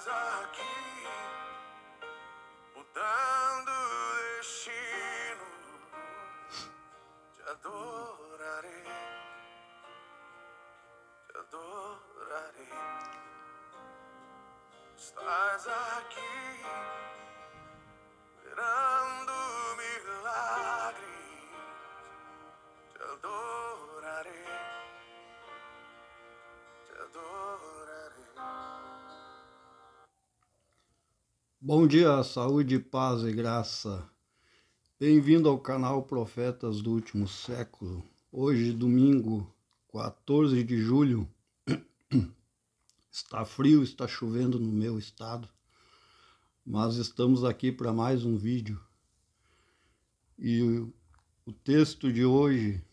Estás aqui, mudando o destino. Te adorarei, te adorarei. Estás aqui, operando milagres. Te adorarei, te adorarei. Bom dia, saúde, paz e graça. Bem-vindo ao canal Profetas do Último Século. Hoje, domingo, 14 de julho. Está frio, está chovendo no meu estado, mas estamos aqui para mais um vídeo. E o texto de hoje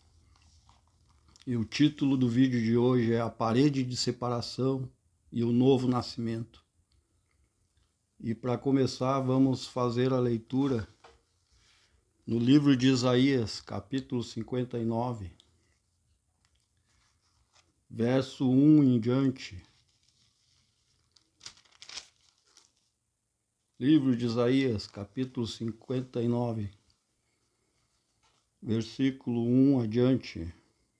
e o título do vídeo de hoje é A Parede de Separação e o Novo Nascimento. E para começar, vamos fazer a leitura no livro de Isaías, capítulo 59, verso 1 em diante. Livro de Isaías, capítulo 59, versículo 1 adiante.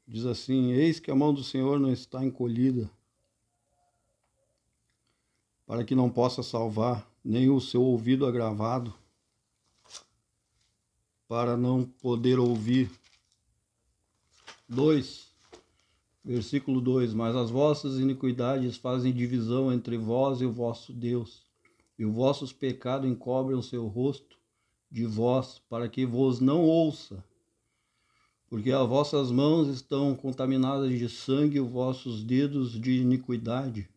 Diz assim: Eis que a mão do Senhor não está encolhida, para que não possa salvar, nem o seu ouvido agravado, para não poder ouvir. Versículo 2: Mas as vossas iniquidades fazem divisão entre vós e o vosso Deus, e os vossos pecados encobrem o seu rosto de vós, para que vos não ouça. Porque as vossas mãos estão contaminadas de sangue, e os vossos dedos de iniquidade.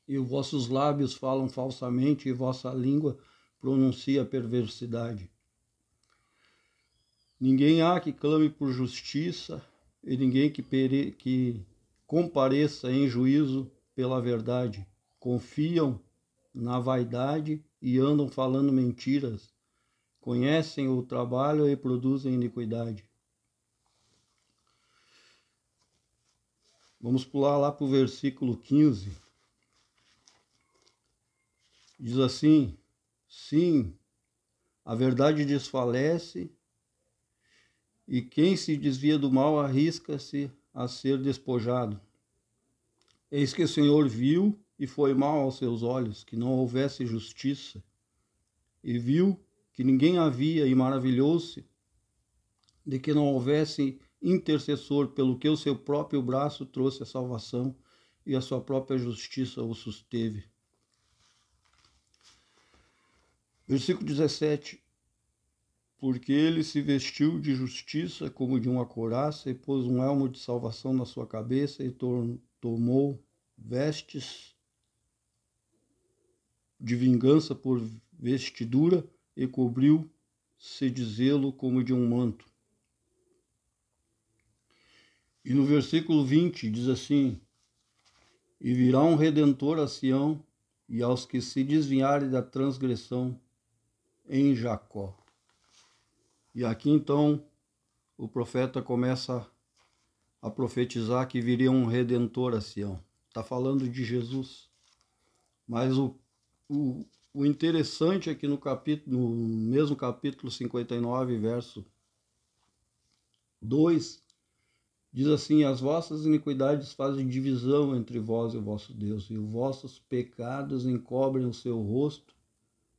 E os vossos lábios falam falsamente, e vossa língua pronuncia perversidade. Ninguém há que clame por justiça, e ninguém que compareça em juízo pela verdade. Confiam na vaidade e andam falando mentiras. Conhecem o trabalho e produzem iniquidade. Vamos pular lá para o versículo 15. Diz assim: Sim, a verdade desfalece, e quem se desvia do mal arrisca-se a ser despojado. Eis que o Senhor viu e foi mal aos seus olhos que não houvesse justiça, e viu que ninguém havia, e maravilhou-se de que não houvesse intercessor, pelo que o seu próprio braço trouxe a salvação, e a sua própria justiça o susteve. Versículo 17: Porque ele se vestiu de justiça como de uma couraça, e pôs um elmo de salvação na sua cabeça, e tomou vestes de vingança por vestidura, e cobriu-se de zelo como de um manto. E no versículo 20 diz assim: E virá um Redentor a Sião, e aos que se desviarem da transgressão em Jacó. E aqui então o profeta começa a profetizar que viria um Redentor a Sião. Está falando de Jesus. Mas o interessante é que no mesmo capítulo 59, verso 2, diz assim: As vossas iniquidades fazem divisão entre vós e o vosso Deus, e os vossos pecados encobrem o seu rosto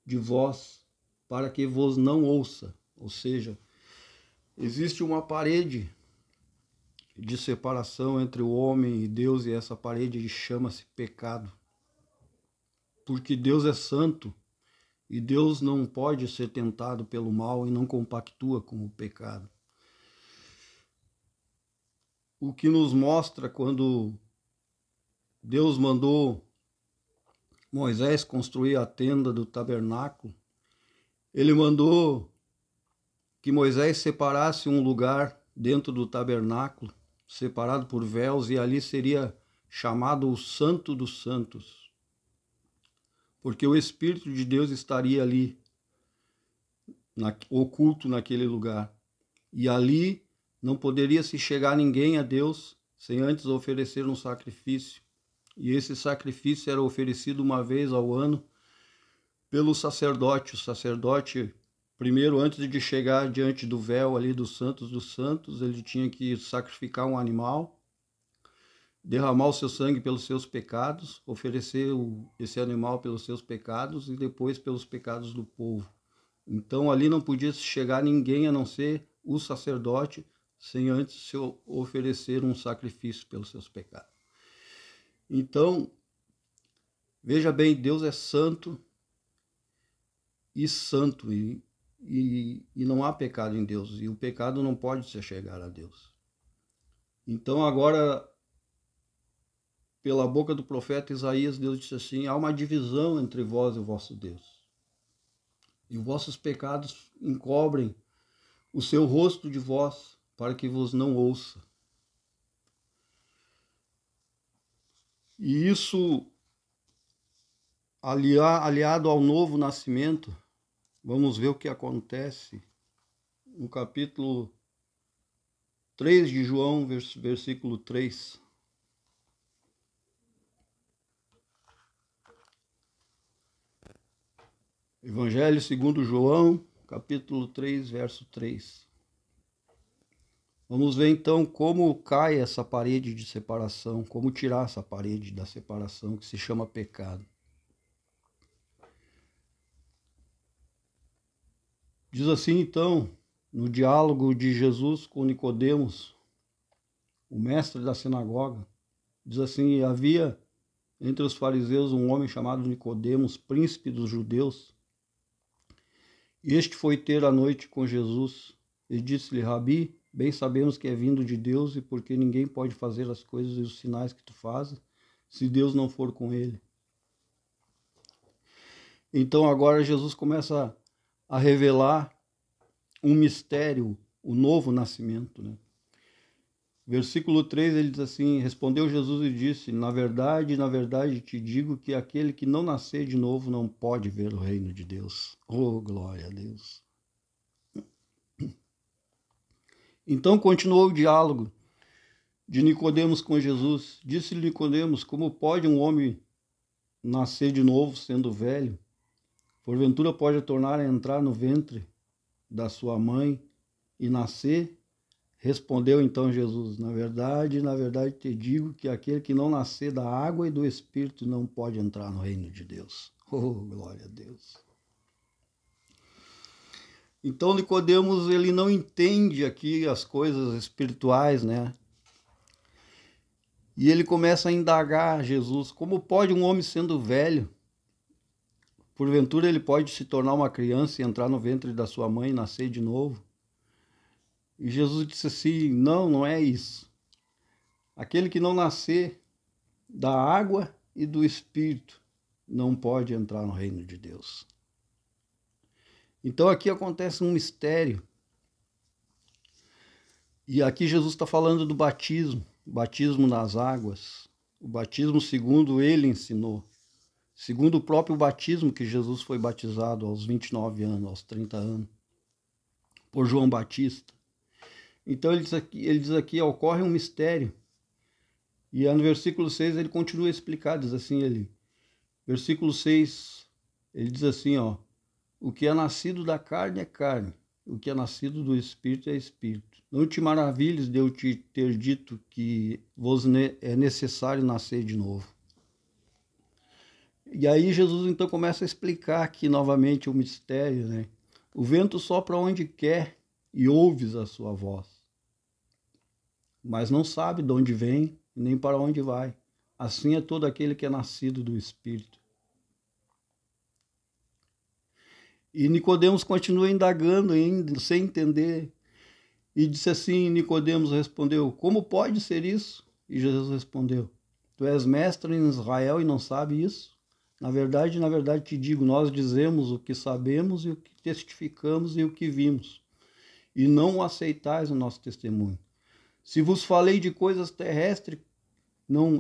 de vós, para que vos não ouça. Ou seja, existe uma parede de separação entre o homem e Deus, e essa parede chama-se pecado. Porque Deus é santo, e Deus não pode ser tentado pelo mal e não compactua com o pecado. O que nos mostra quando Deus mandou Moisés construir a tenda do tabernáculo, ele mandou que Moisés separasse um lugar dentro do tabernáculo, separado por véus, e ali seria chamado o Santo dos Santos, porque o Espírito de Deus estaria ali, oculto naquele lugar, e ali não poderia se chegar ninguém a Deus sem antes oferecer um sacrifício, E esse sacrifício era oferecido uma vez ao ano pelo sacerdote. O sacerdote, primeiro, antes de chegar diante do véu ali dos santos, ele tinha que sacrificar um animal, derramar o seu sangue pelos seus pecados, oferecer esse animal pelos seus pecados e depois pelos pecados do povo. Então ali não podia chegar ninguém a não ser o sacerdote, sem antes se oferecer um sacrifício pelos seus pecados. Então, veja bem, Deus é santo e não há pecado em Deus, e o pecado não pode se chegar a Deus. Então agora, pela boca do profeta Isaías, Deus disse assim: há uma divisão entre vós e o vosso Deus, e os vossos pecados encobrem o seu rosto de vós, para que vos não ouça. E isso, aliado ao novo nascimento, vamos ver o que acontece no capítulo 3 de João, versículo 3. Evangelho segundo João, capítulo 3, verso 3. Vamos ver então como cai essa parede de separação, como tirar essa parede da separação que se chama pecado. Diz assim então, no diálogo de Jesus com Nicodemos, o mestre da sinagoga, diz assim: havia entre os fariseus um homem chamado Nicodemos, príncipe dos judeus. Este foi ter a noite com Jesus e disse-lhe: Rabi, bem sabemos que é vindo de Deus, e porque ninguém pode fazer as coisas e os sinais que tu fazes, se Deus não for com ele. Então agora Jesus começa a revelar um mistério, o novo nascimento, né? Versículo 3, ele diz assim: respondeu Jesus e disse: na verdade te digo que aquele que não nascer de novo não pode ver o reino de Deus. Oh, glória a Deus! Então continuou o diálogo de Nicodemos com Jesus. Disse-lhe Nicodemos: como pode um homem nascer de novo sendo velho? Porventura pode tornar a entrar no ventre da sua mãe e nascer? Respondeu então Jesus: na verdade te digo que aquele que não nascer da água e do Espírito não pode entrar no reino de Deus. Oh, glória a Deus! Então Nicodemos, ele não entende aqui as coisas espirituais, né? E ele começa a indagar Jesus: como pode um homem sendo velho? Porventura ele pode se tornar uma criança e entrar no ventre da sua mãe e nascer de novo? E Jesus disse assim: não é isso. Aquele que não nascer da água e do Espírito não pode entrar no reino de Deus. Então aqui acontece um mistério. E aqui Jesus está falando do batismo, batismo nas águas, o batismo segundo ele ensinou, segundo o próprio batismo que Jesus foi batizado aos 29 anos, aos 30 anos, por João Batista. Então ele diz aqui, ocorre um mistério. E no versículo 6 ele continua a explicar, diz assim, versículo 6, ele diz assim, o que é nascido da carne é carne, o que é nascido do Espírito é Espírito. Não te maravilhes de eu te ter dito que vos é necessário nascer de novo. E aí Jesus então começa a explicar aqui novamente o mistério, né? O vento sopra onde quer e ouves a sua voz, mas não sabe de onde vem nem para onde vai. Assim é todo aquele que é nascido do Espírito. E Nicodemos continua indagando ainda, sem entender. E disse assim, Nicodemos respondeu: como pode ser isso? E Jesus respondeu: tu és mestre em Israel e não sabe isso? Na verdade te digo, nós dizemos o que sabemos e o que testificamos e o que vimos, e não aceitais o nosso testemunho. Se vos falei de coisas terrestres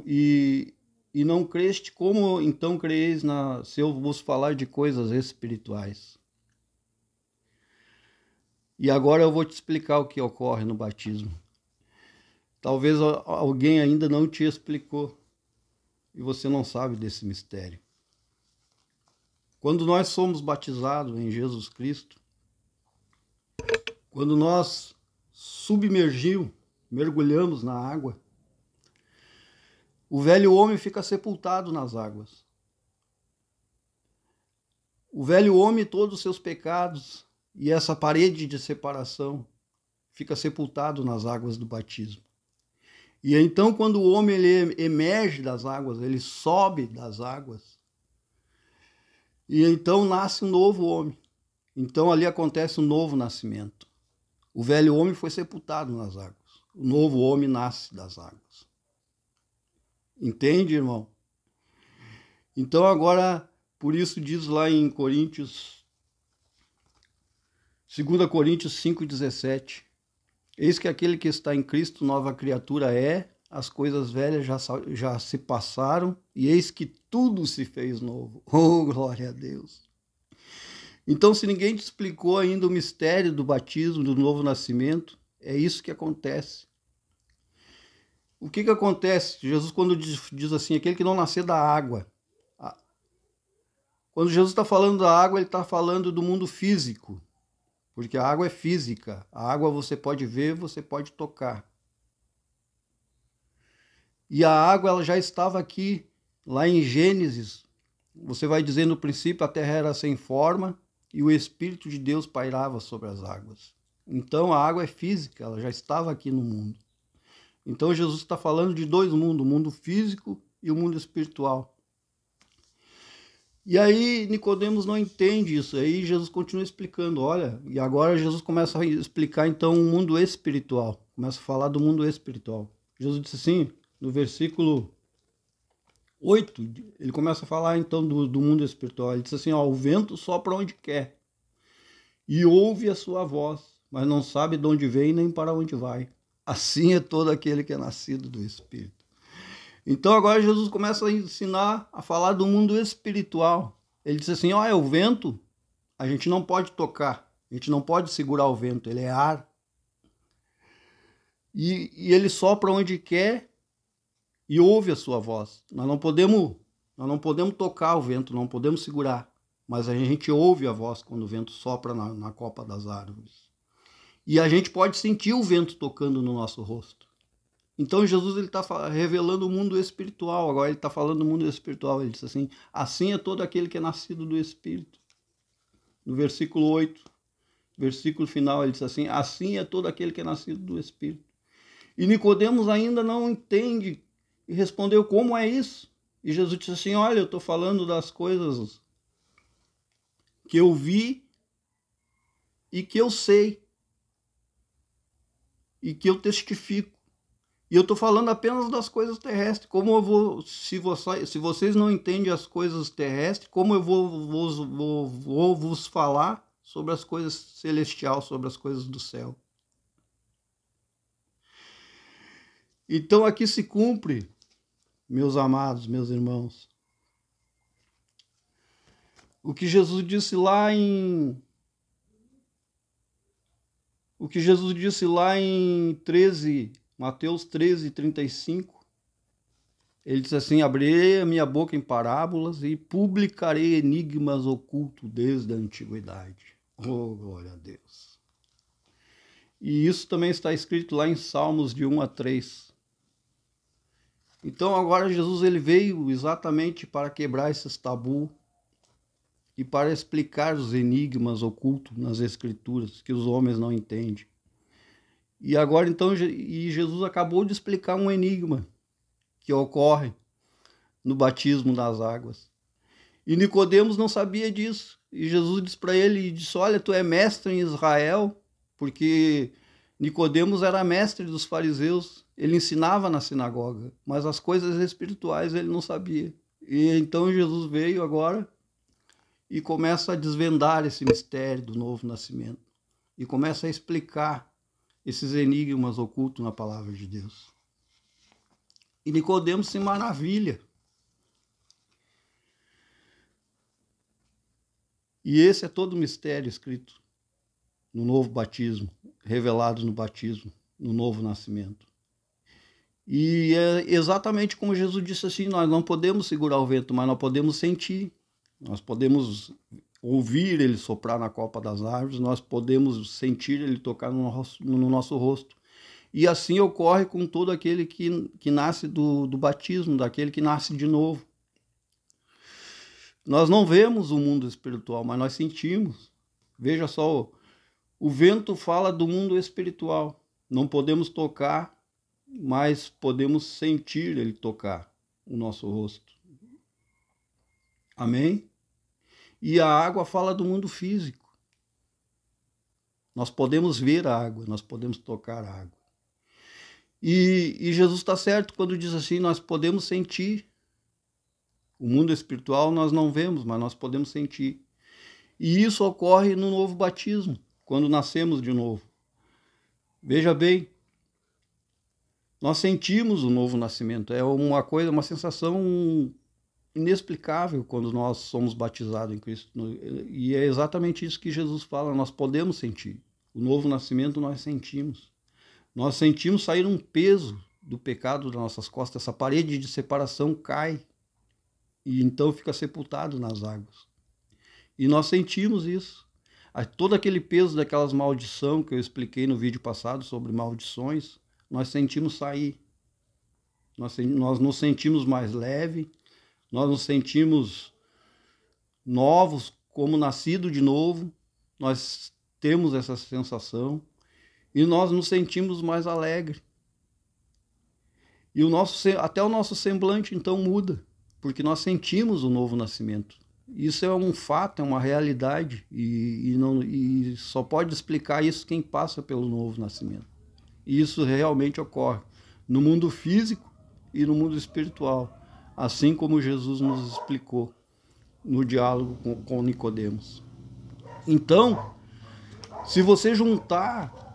e não creste, como então creeis se eu vos falar de coisas espirituais? E agora eu vou te explicar o que ocorre no batismo. Talvez alguém ainda não te explicou. e você não sabe desse mistério. Quando nós somos batizados em Jesus Cristo, quando nós mergulhamos na água, o velho homem fica sepultado nas águas. O velho homem, todos os seus pecados e essa parede de separação fica sepultado nas águas do batismo. E então, quando o homem ele emerge das águas, ele sobe das águas, e então nasce um novo homem. Então ali acontece um novo nascimento. O velho homem foi sepultado nas águas. O novo homem nasce das águas. Entende, irmão? Então agora, por isso diz lá em Coríntios, 2 Coríntios 5,17, eis que aquele que está em Cristo, nova criatura é, as coisas velhas já se passaram, e eis que tudo se fez novo. Oh, glória a Deus! Então, se ninguém te explicou ainda o mistério do batismo, do novo nascimento, é isso que acontece. O que acontece? Jesus, quando diz assim, aquele que não nascer da água. Quando Jesus está falando da água, ele está falando do mundo físico. Porque a água é física. A água você pode ver, você pode tocar. E a água ela já estava aqui, lá em Gênesis. Você vai dizer no princípio, a terra era sem forma e o Espírito de Deus pairava sobre as águas. Então a água é física, ela já estava aqui no mundo. Então Jesus está falando de dois mundos, o mundo físico e o mundo espiritual. E aí Nicodemos não entende isso. Aí Jesus continua explicando, olha, e agora Jesus começa a explicar então o mundo espiritual. Começa a falar do mundo espiritual. Jesus disse assim, no versículo 8, ele começa a falar então do mundo espiritual. Ele diz assim, ó, o vento sopra onde quer e ouve a sua voz, mas não sabe de onde vem nem para onde vai. Assim é todo aquele que é nascido do Espírito. Então agora Jesus começa a ensinar, a falar do mundo espiritual. Ele diz assim, ó, é o vento, a gente não pode tocar, a gente não pode segurar o vento, ele é ar. E ele sopra onde quer e ouve a sua voz. Nós não podemos tocar o vento, não podemos segurar, mas a gente ouve a voz quando o vento sopra na copa das árvores. E a gente pode sentir o vento tocando no nosso rosto. Então Jesus está revelando o mundo espiritual, agora ele está falando do mundo espiritual. Ele diz assim, assim é todo aquele que é nascido do Espírito. No versículo 8, versículo final, ele diz assim, assim é todo aquele que é nascido do Espírito. E Nicodemos ainda não entende e respondeu, como é isso? E Jesus disse assim, olha, eu estou falando das coisas que eu vi e que eu sei e que eu testifico. E eu estou falando apenas das coisas terrestres. Como eu vou, se vocês não entendem as coisas terrestres, como eu vou vos falar sobre as coisas celestiais, sobre as coisas do céu? Então aqui se cumpre, meus amados, meus irmãos, o que Jesus disse lá em Mateus 13, 35, ele diz assim, abrirei a minha boca em parábolas e publicarei enigmas ocultos desde a antiguidade. Oh, glória a Deus. E isso também está escrito lá em Salmos de 1 a 3. Então agora Jesus ele veio exatamente para quebrar esses tabus e para explicar os enigmas ocultos nas Escrituras que os homens não entendem. E agora então Jesus acabou de explicar um enigma que ocorre no batismo das águas. E Nicodemos não sabia disso. E Jesus disse para ele, olha, tu é mestre em Israel, porque Nicodemos era mestre dos fariseus, ele ensinava na sinagoga, mas as coisas espirituais ele não sabia. E então Jesus veio agora e começa a desvendar esse mistério do novo nascimento e começa a explicar esses enigmas ocultos na palavra de Deus. E Nicodemos se maravilha. E esse é todo o mistério escrito no novo batismo, revelado no batismo, no novo nascimento. E é exatamente como Jesus disse assim, nós não podemos segurar o vento, mas nós podemos sentir. Nós podemos ouvir ele soprar na copa das árvores, nós podemos sentir ele tocar no nosso rosto. E assim ocorre com todo aquele que nasce do batismo, daquele que nasce de novo. Nós não vemos o mundo espiritual, mas nós sentimos. Veja só, o vento fala do mundo espiritual. Não podemos tocar, mas podemos sentir ele tocar o nosso rosto. Amém? E a água fala do mundo físico. Nós podemos ver a água, nós podemos tocar a água. E Jesus está certo quando diz assim, nós podemos sentir. O mundo espiritual nós não vemos, mas nós podemos sentir. E isso ocorre no novo batismo, quando nascemos de novo. Veja bem, nós sentimos o novo nascimento. É uma coisa, uma sensação inexplicável quando nós somos batizados em Cristo. E é exatamente isso que Jesus fala, nós podemos sentir. O novo nascimento nós sentimos. Nós sentimos sair um peso do pecado das nossas costas, essa parede de separação cai e então fica sepultado nas águas. E nós sentimos isso. Todo aquele peso daquelas maldições que eu expliquei no vídeo passado sobre maldições, nós sentimos sair. Nós nos sentimos mais leve, nós nos sentimos novos, como nascido de novo, nós temos essa sensação. E nós nos sentimos mais alegres. E até o nosso semblante, então, muda, porque nós sentimos o novo nascimento. Isso é um fato, é uma realidade, e só pode explicar isso quem passa pelo novo nascimento. E isso realmente ocorre no mundo físico e no mundo espiritual, assim como Jesus nos explicou no diálogo com Nicodemos. Então, se você juntar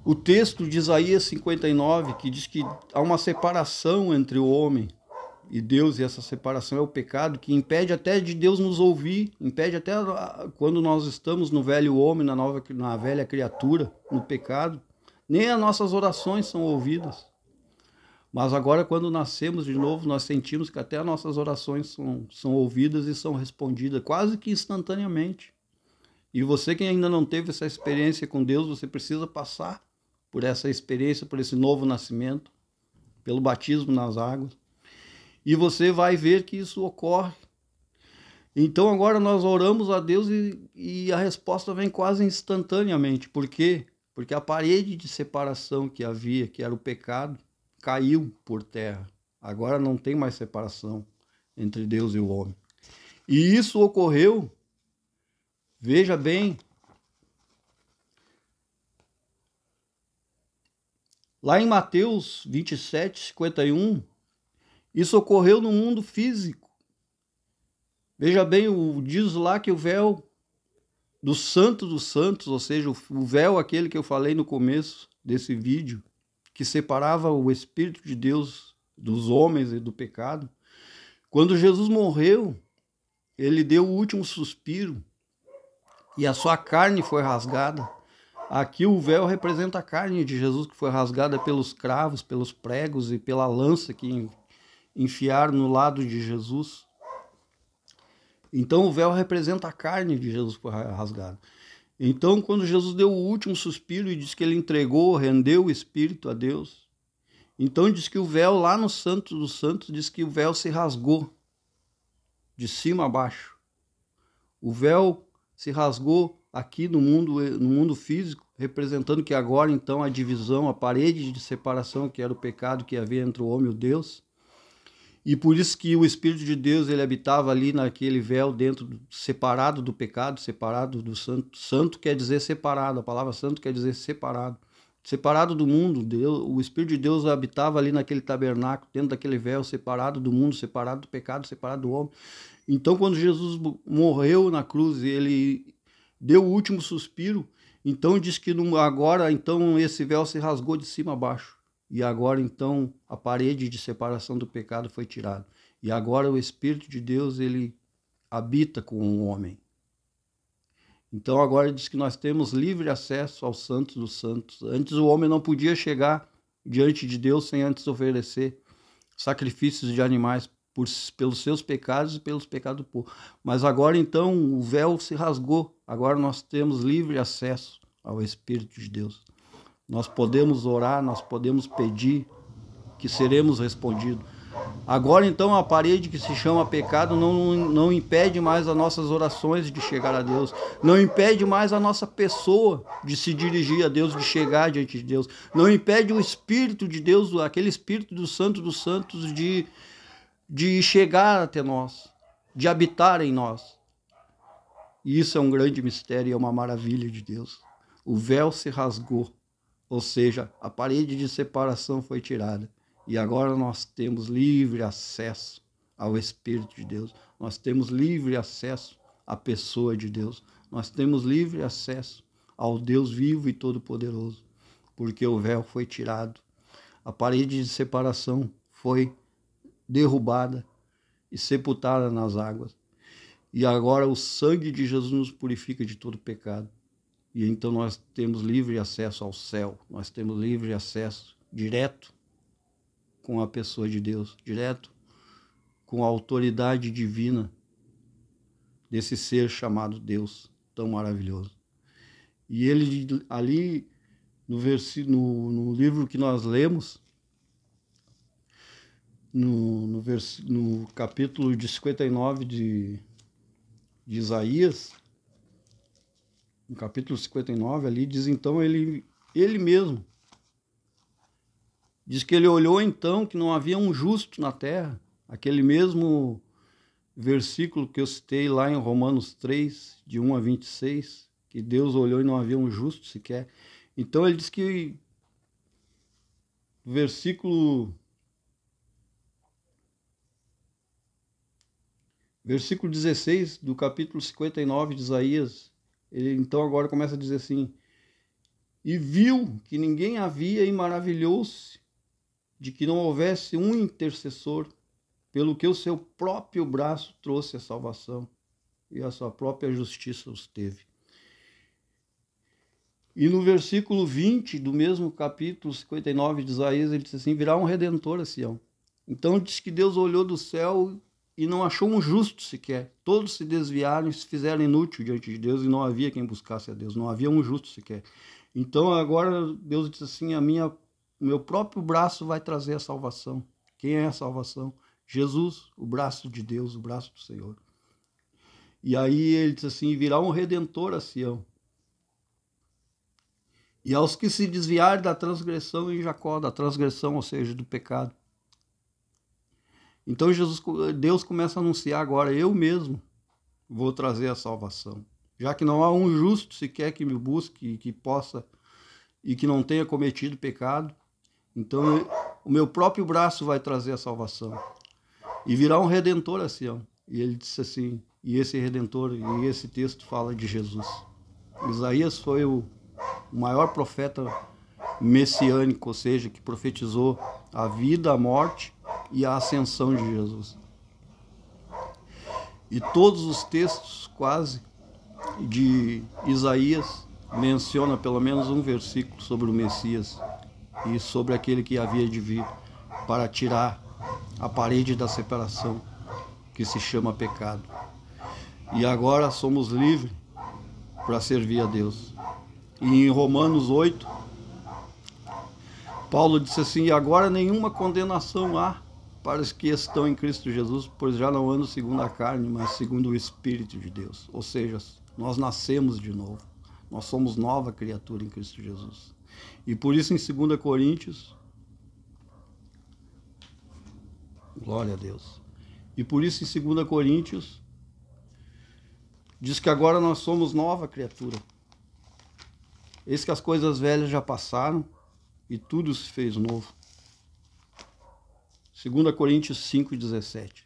o texto de Isaías 59, que diz que há uma separação entre o homem e Deus, e essa separação é o pecado, que impede até de Deus nos ouvir, impede até quando nós estamos no velho homem, na velha criatura, no pecado, nem as nossas orações são ouvidas. Mas agora, quando nascemos de novo, nós sentimos que até as nossas orações são ouvidas e são respondidas quase que instantaneamente. E você que ainda não teve essa experiência com Deus, você precisa passar por essa experiência, por esse novo nascimento, pelo batismo nas águas. E você vai ver que isso ocorre. Então agora nós oramos a Deus e a resposta vem quase instantaneamente. Por quê? Porque a parede de separação que havia, que era o pecado, caiu por terra. Agora não tem mais separação entre Deus e o homem. E isso ocorreu, veja bem, lá em Mateus 27, 51, isso ocorreu no mundo físico. Veja bem, diz lá que o véu do Santo dos Santos, ou seja, o véu aquele que eu falei no começo desse vídeo, que separava o Espírito de Deus dos homens e do pecado, quando Jesus morreu, ele deu o último suspiro e a sua carne foi rasgada. Aqui o véu representa a carne de Jesus, que foi rasgada pelos cravos, pelos pregos e pela lança que enfiaram no lado de Jesus. Então o véu representa a carne de Jesus que foi rasgada. Então, quando Jesus deu o último suspiro e disse que ele entregou, rendeu o Espírito a Deus, então diz que o véu lá no Santo dos Santos, diz que o véu se rasgou de cima a baixo. O véu se rasgou aqui no mundo físico, representando que agora então a divisão, a parede de separação que era o pecado que havia entre o homem e o Deus, e por isso que o Espírito de Deus ele habitava ali naquele véu separado do pecado, separado do santo. Santo quer dizer separado, a palavra santo quer dizer separado. Separado do mundo, o Espírito de Deus habitava ali naquele tabernáculo, dentro daquele véu, separado do mundo, separado do pecado, separado do homem. Então quando Jesus morreu na cruz e ele deu o último suspiro, então diz que agora então esse véu se rasgou de cima a baixo. E agora, então, a parede de separação do pecado foi tirada. E agora o Espírito de Deus, ele habita com o homem. Então, agora diz que nós temos livre acesso ao Santo dos Santos. Antes o homem não podia chegar diante de Deus sem antes oferecer sacrifícios de animais pelos seus pecados e pelos pecados do povo. Mas agora então o véu se rasgou, agora nós temos livre acesso ao Espírito de Deus. Nós podemos orar, nós podemos pedir, que seremos respondidos. Agora então a parede que se chama pecado não impede mais as nossas orações de chegar a Deus, não impede mais a nossa pessoa de se dirigir a Deus, de chegar diante de Deus, não impede o Espírito de Deus, aquele Espírito do Santo dos Santos de chegar até nós, de habitar em nós. E isso é um grande mistério, é uma maravilha de Deus. O véu se rasgou, ou seja, a parede de separação foi tirada. E agora nós temos livre acesso ao Espírito de Deus. Nós temos livre acesso à pessoa de Deus. Nós temos livre acesso ao Deus vivo e todo-poderoso, porque o véu foi tirado. A parede de separação foi derrubada e sepultada nas águas. E agora o sangue de Jesus nos purifica de todo pecado. E então nós temos livre acesso ao céu. Nós temos livre acesso direto com a pessoa de Deus, direto com a autoridade divina desse ser chamado Deus, tão maravilhoso. E ele ali no livro que nós lemos, no capítulo de 59 de Isaías, no capítulo 59 ali, diz então ele mesmo, diz que ele olhou então que não havia um justo na terra, aquele mesmo versículo que eu citei lá em Romanos 3, de 1 a 26, que Deus olhou e não havia um justo sequer. Então ele diz que versículo 16 do capítulo 59 de Isaías, ele então agora começa a dizer assim: e viu que ninguém havia e maravilhou-se de que não houvesse um intercessor, pelo que o seu próprio braço trouxe a salvação e a sua própria justiça os teve. E no versículo 20 do mesmo capítulo 59 de Isaías, ele diz assim: virá um redentor a Sião. Então diz que Deus olhou do céu e não achou um justo sequer. Todos se desviaram e se fizeram inútil diante de Deus, e não havia quem buscasse a Deus, não havia um justo sequer. Então agora Deus diz assim: o meu próprio braço vai trazer a salvação. Quem é a salvação? Jesus, o braço de Deus, o braço do Senhor. E aí ele diz assim: virá um redentor a Sião. E aos que se desviarem da transgressão em Jacó, da transgressão, ou seja, do pecado. Então Deus começa a anunciar agora: eu mesmo vou trazer a salvação. Já que não há um justo sequer que me busque, que possa e que não tenha cometido pecado, então o meu próprio braço vai trazer a salvação. E virá um redentor a Sião. E ele disse assim, e esse redentor, e esse texto fala de Jesus. Isaías foi o maior profeta messiânico, ou seja, que profetizou a vida, a morte e a ascensão de Jesus. E todos os textos, quase, de Isaías menciona pelo menos um versículo sobre o Messias e sobre aquele que havia de vir para tirar a parede da separação que se chama pecado. E agora somos livres para servir a Deus. E em Romanos 8, Paulo disse assim: e agora nenhuma condenação há para os que estão em Cristo Jesus, pois já não andam segundo a carne, mas segundo o Espírito de Deus. Ou seja, nós nascemos de novo. Nós somos nova criatura em Cristo Jesus. E por isso em 2 Coríntios, glória a Deus. E por isso em 2 Coríntios, diz que agora nós somos nova criatura. Eis que as coisas velhas já passaram e tudo se fez novo. 2 Coríntios 5,17.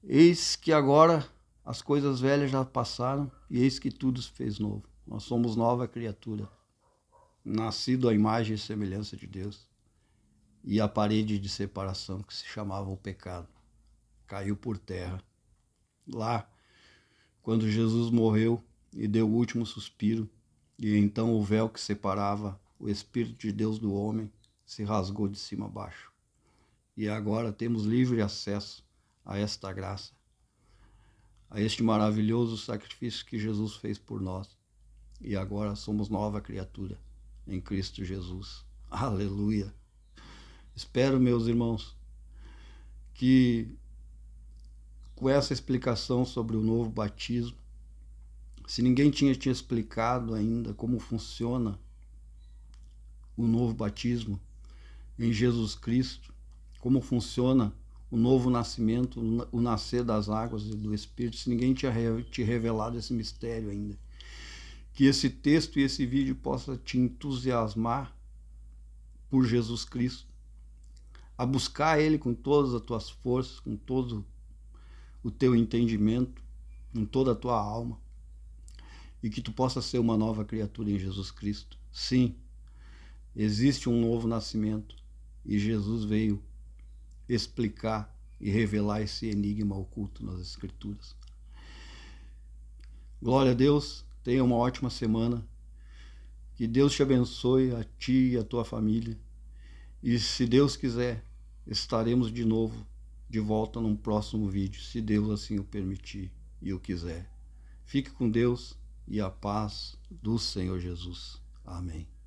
Eis que agora as coisas velhas já passaram e eis que tudo se fez novo. Nós somos nova criatura, nascido à imagem e semelhança de Deus. E a parede de separação que se chamava o pecado caiu por terra. Lá, quando Jesus morreu e deu o último suspiro, e então o véu que separava o Espírito de Deus do homem se rasgou de cima a baixo. E agora temos livre acesso a esta graça, a este maravilhoso sacrifício que Jesus fez por nós. E agora somos nova criatura em Cristo Jesus. Aleluia! Espero, meus irmãos, que com essa explicação sobre o novo batismo, se ninguém tinha te explicado ainda como funciona o novo batismo em Jesus Cristo, como funciona o novo nascimento, o nascer das águas e do Espírito, se ninguém tinha te revelado esse mistério ainda, que esse texto e esse vídeo possa te entusiasmar por Jesus Cristo, a buscar Ele com todas as tuas forças, com todo o teu entendimento, com toda a tua alma, e que tu possa ser uma nova criatura em Jesus Cristo. Sim, existe um novo nascimento e Jesus veio explicar e revelar esse enigma oculto nas Escrituras. Glória a Deus, tenha uma ótima semana, que Deus te abençoe, a ti e a tua família, e se Deus quiser, estaremos de novo de volta num próximo vídeo, se Deus assim o permitir e o quiser. Fique com Deus e a paz do Senhor Jesus. Amém.